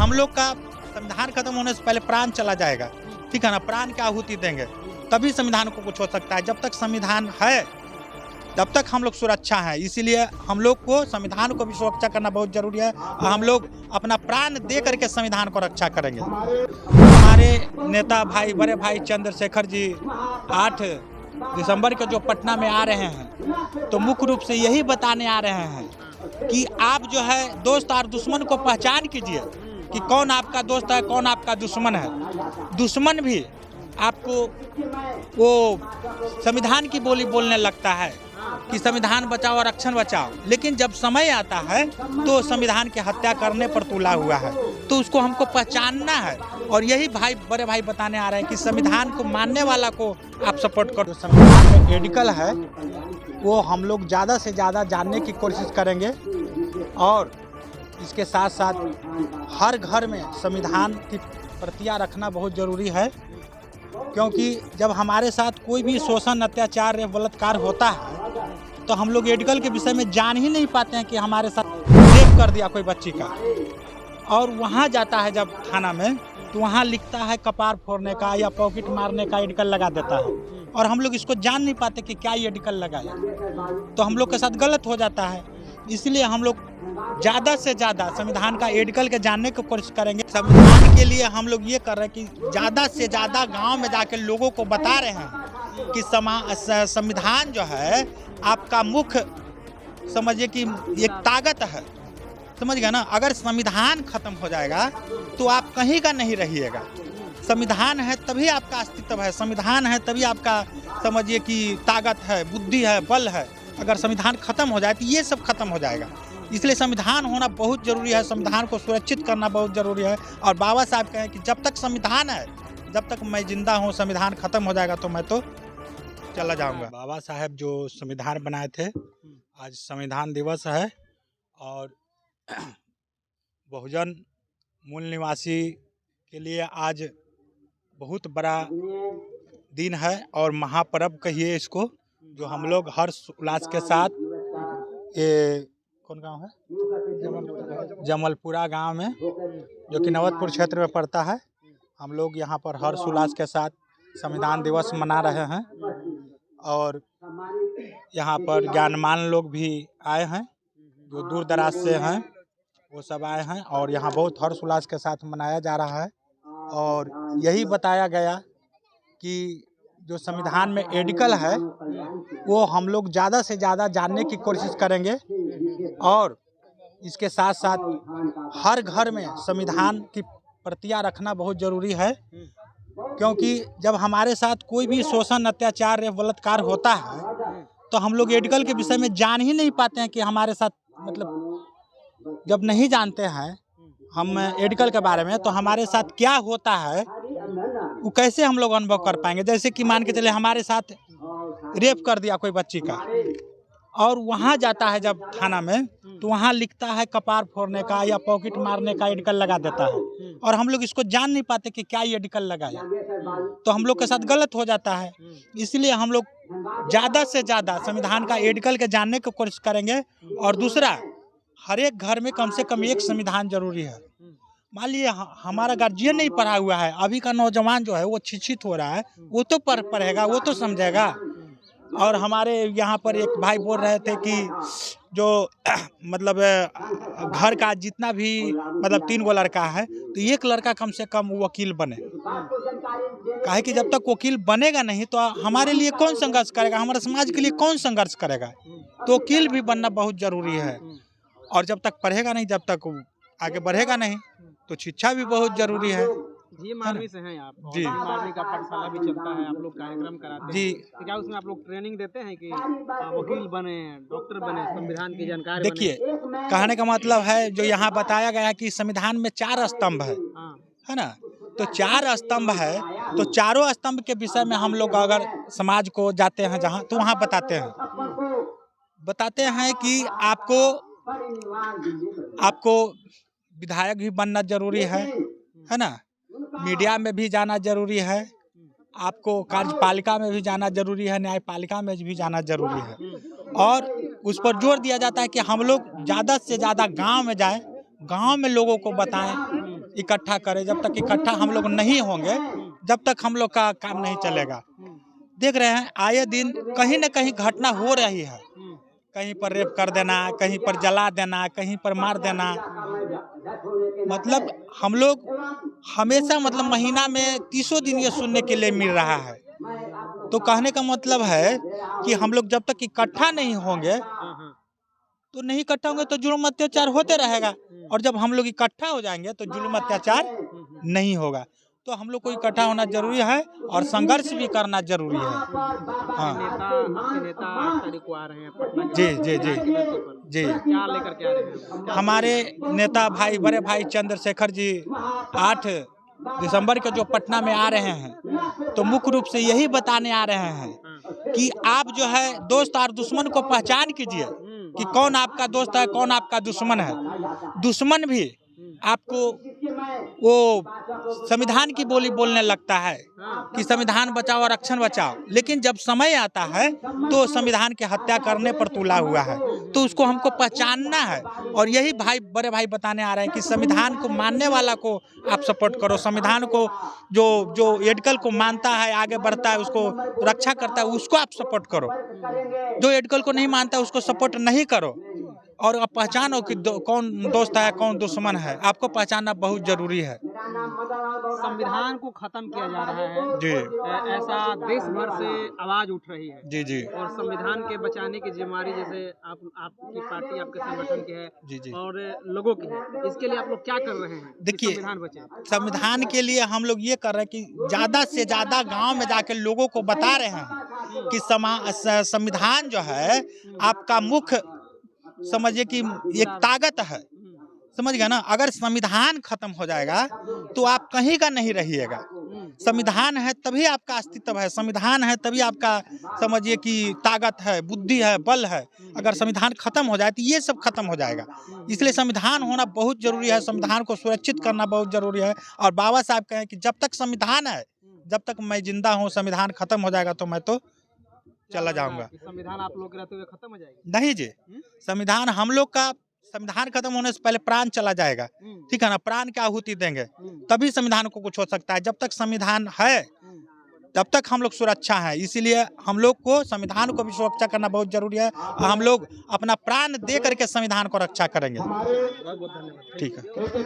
हम लोग का संविधान खत्म होने से पहले प्राण चला जाएगा, ठीक है ना। प्राण की आहुति देंगे तभी संविधान को कुछ हो सकता है। जब तक संविधान है तब तक हम लोग सुरक्षा है। इसीलिए हम लोग को संविधान को भी सुरक्षा करना बहुत जरूरी है और हम लोग अपना प्राण दे करके संविधान को रक्षा करेंगे। हमारे नेता भाई, बड़े भाई चंद्रशेखर जी 8 दिसंबर के जो पटना में आ रहे हैं, तो मुख्य रूप से यही बताने आ रहे हैं कि आप जो है दोस्त और दुश्मन को पहचान कीजिए कि कौन आपका दोस्त है, कौन आपका दुश्मन है। दुश्मन भी आपको वो संविधान की बोली बोलने लगता है कि संविधान बचाओ और रक्षण बचाओ, लेकिन जब समय आता है तो संविधान की हत्या करने पर तुला हुआ है। तो उसको हमको पहचानना है और यही भाई, बड़े भाई बताने आ रहे हैं कि संविधान को मानने वाला को आप सपोर्ट करो। संविधान में एडिकल है वो हम लोग ज़्यादा से ज़्यादा जानने की कोशिश करेंगे और इसके साथ साथ हर घर में संविधान की प्रतियां रखना बहुत ज़रूरी है, क्योंकि जब हमारे साथ कोई भी शोषण, अत्याचार या बलात्कार होता है तो हम लोग एडिकल के विषय में जान ही नहीं पाते हैं कि हमारे साथ रेप कर दिया कोई बच्ची का, और वहाँ जाता है जब थाना में तो वहाँ लिखता है कपार फोड़ने का या पॉकेट मारने का एडिकल लगा देता है, और हम लोग इसको जान नहीं पाते कि क्या ये एडिकल लगाया, तो हम लोग के साथ गलत हो जाता है। इसलिए हम लोग ज़्यादा से ज़्यादा संविधान का एडिकल के जानने की कोशिश करेंगे। संविधान के लिए हम लोग ये कर रहे हैं कि ज़्यादा से ज़्यादा गांव में जाकर लोगों को बता रहे हैं कि संविधान जो है आपका मुख्य, समझिए कि एक ताकत है, समझ गए ना। अगर संविधान खत्म हो जाएगा तो आप कहीं का नहीं रहिएगा। संविधान है तभी आपका अस्तित्व है, संविधान है तभी आपका, समझिए कि ताकत है, बुद्धि है, बल है। अगर संविधान खत्म हो जाए तो ये सब खत्म हो जाएगा। इसलिए संविधान होना बहुत ज़रूरी है, संविधान को सुरक्षित करना बहुत ज़रूरी है। और बाबा साहब कहें कि जब तक संविधान है, जब तक मैं जिंदा हूँ, संविधान खत्म हो जाएगा तो मैं तो चला जाऊँगा। बाबा साहब जो संविधान बनाए थे, आज संविधान दिवस है और बहुजन मूल निवासी के लिए आज बहुत बड़ा दिन है और महापर्व कहिए इसको, जो हम लोग हर्ष उल्लास के साथ, ये कौन गांव है, जमलपुरा गांव में, जो कि नवतपुर क्षेत्र में पड़ता है, हम लोग यहाँ पर हर्ष उल्लास के साथ संविधान दिवस मना रहे हैं। और यहाँ पर ज्ञानमान लोग भी आए हैं, जो दूर दराज से हैं, वो सब आए हैं और यहाँ बहुत हर्ष उल्लास के साथ मनाया जा रहा है। और यही बताया गया कि जो संविधान में एडिकल है वो हम लोग ज़्यादा से ज़्यादा जानने की कोशिश करेंगे और इसके साथ साथ हर घर में संविधान की प्रतियां रखना बहुत ज़रूरी है, क्योंकि जब हमारे साथ कोई भी शोषण, अत्याचार या बलात्कार होता है तो हम लोग एडिकल के विषय में जान ही नहीं पाते हैं कि हमारे साथ, मतलब जब नहीं जानते हैं हम एडिकल के बारे में तो हमारे साथ क्या होता है वो कैसे हम लोग अनुभव कर पाएंगे। जैसे कि मान के चले हमारे साथ रेप कर दिया कोई बच्ची का, और वहाँ जाता है जब थाना में तो वहाँ लिखता है कपार फोड़ने का या पॉकेट मारने का एडिकल लगा देता है, और हम लोग इसको जान नहीं पाते कि क्या ये एडिकल लगाया, तो हम लोग के साथ गलत हो जाता है। इसलिए हम लोग ज़्यादा से ज़्यादा संविधान का एडिकल के जानने की कोशिश करेंगे। और दूसरा, हर एक घर में कम से कम एक संविधान जरूरी है। मान लिए हमारा गार्जियन नहीं पढ़ा हुआ है, अभी का नौजवान जो है वो शिक्षित हो रहा है, वो तो पढ़ेगा, वो तो समझेगा। और हमारे यहाँ पर एक भाई बोल रहे थे कि जो मतलब घर का जितना भी, मतलब 3 गो लड़का है तो एक लड़का कम से कम वकील बने। काहे कि जब तक वकील बनेगा नहीं तो हमारे लिए कौन संघर्ष करेगा, हमारे समाज के लिए कौन संघर्ष करेगा। तो वकील भी बनना बहुत ज़रूरी है। और जब तक पढ़ेगा नहीं, जब तक आगे बढ़ेगा नहीं, तो शिक्षा भी बहुत जरूरी है। जी, मालवी से हैं आप जी, मालवी का पाठशाला भी चलता है, आप लोग कार्यक्रम कराते जी। हैं, तो क्या उसमें आप लोग ट्रेनिंग देते हैं कि वकील बने, डॉक्टर बने, संविधान की जानकारी? देखिए, कहने का मतलब है जो यहाँ बताया गया है कि संविधान में 4 स्तंभ है ना, तो 4 स्तंभ है, तो चारों स्तंभ के विषय में हम लोग अगर समाज को जाते हैं जहाँ, तो वहाँ बताते हैं कि आपको विधायक भी बनना जरूरी है ना, मीडिया में भी जाना जरूरी है, आपको कार्यपालिका में भी जाना जरूरी है, न्यायपालिका में भी जाना जरूरी है। और उस पर जोर दिया जाता है कि हम लोग ज़्यादा से ज़्यादा गांव में जाएं, गांव में लोगों को बताएं इकट्ठा करें। जब तक इकट्ठा हम लोग नहीं होंगे, जब तक हम लोग का काम नहीं चलेगा। देख रहे हैं आए दिन कहीं न कहीं घटना हो रही है, कहीं पर रेप कर देना, कहीं पर जला देना, कहीं पर मार देना। मतलब हम लोग हमेशा मतलब महीना में 30 दिन ये सुनने के लिए मिल रहा है। तो कहने का मतलब है कि हम लोग जब तक इकट्ठा नहीं होंगे, तो नहीं इकट्ठा होंगे तो जुल्म अत्याचार होते रहेगा, और जब हम लोग इकट्ठा हो जाएंगे तो जुल्म अत्याचार नहीं होगा। तो हम लोग को इकट्ठा होना जरूरी है और संघर्ष भी करना जरूरी है। हाँ आपके नेता 8 तारीख को आ रहे हैं पटना जी जी जी जी। क्या लेकर के आ रहे हैं? हमारे नेता भाई, बड़े भाई चंद्रशेखर जी 8 दिसंबर के जो पटना में आ रहे हैं, तो मुख्य रूप से यही बताने आ रहे हैं कि आप जो है दोस्त और दुश्मन को पहचान कीजिए कि कौन आपका दोस्त है, कौन आपका दुश्मन है। दुश्मन भी आपको वो संविधान की बोली बोलने लगता है कि संविधान बचाओ और आरक्षण बचाओ, लेकिन जब समय आता है तो संविधान की हत्या करने पर तुला हुआ है। तो उसको हमको पहचानना है, और यही भाई, बड़े भाई बताने आ रहे हैं कि संविधान को मानने वाला को आप सपोर्ट करो। संविधान को जो एडकल को मानता है, आगे बढ़ता है, उसको रक्षा करता है, उसको आप सपोर्ट करो। जो एडकल को नहीं मानता उसको सपोर्ट नहीं करो। और आप पहचानो कि कौन दोस्त है, कौन दुश्मन है। आपको पहचानना बहुत जरूरी है। संविधान को खत्म किया जा रहा है जी, ऐसा देश भर से आवाज उठ रही है। जी जी और संविधान के बचाने की जिम्मेदारी जैसे आपकी पार्टी, आपके संगठन की है, जी जी। और लोगों की है। इसके लिए आप लोग क्या कर रहे हैं? देखिए, संविधान बचे। संविधान के लिए हम लोग ये कर रहे हैं कि ज़्यादा से ज़्यादा गांव में जाकर लोगों को बता रहे हैं कि संविधान जो है आपका मुख्य, समझिए कि एक ताकत है। समझ गए ना? अगर संविधान खत्म हो जाएगा तो आप कहीं का नहीं रहिएगा। संविधान है तभी आपका अस्तित्व है, संविधान है तभी आपका, समझिए कि ताकत है, बुद्धि है, बल है। अगर संविधान खत्म हो जाए तो ये सब खत्म हो जाएगा। इसलिए संविधान होना बहुत जरूरी है, संविधान को सुरक्षित करना बहुत जरूरी है। और बाबा साहब कहें कि जब तक संविधान है, जब तक मैं जिंदा हूँ, संविधान खत्म हो जाएगा तो मैं तो चला जाऊंगा। संविधान आप लोग के रहते हुए खत्म हो जाएगी? नहीं जी, संविधान हम लोग का, संविधान खत्म होने से पहले प्राण चला जाएगा। ठीक है ना? प्राण की आहुति देंगे तभी संविधान को कुछ हो सकता है। जब तक संविधान है तब तक हम लोग सुरक्षा है। इसीलिए हम लोग को संविधान को भी सुरक्षा करना बहुत जरूरी है, और हम लोग अपना प्राण दे करके संविधान को रक्षा करेंगे। बहुत बहुत धन्यवाद। ठीक है।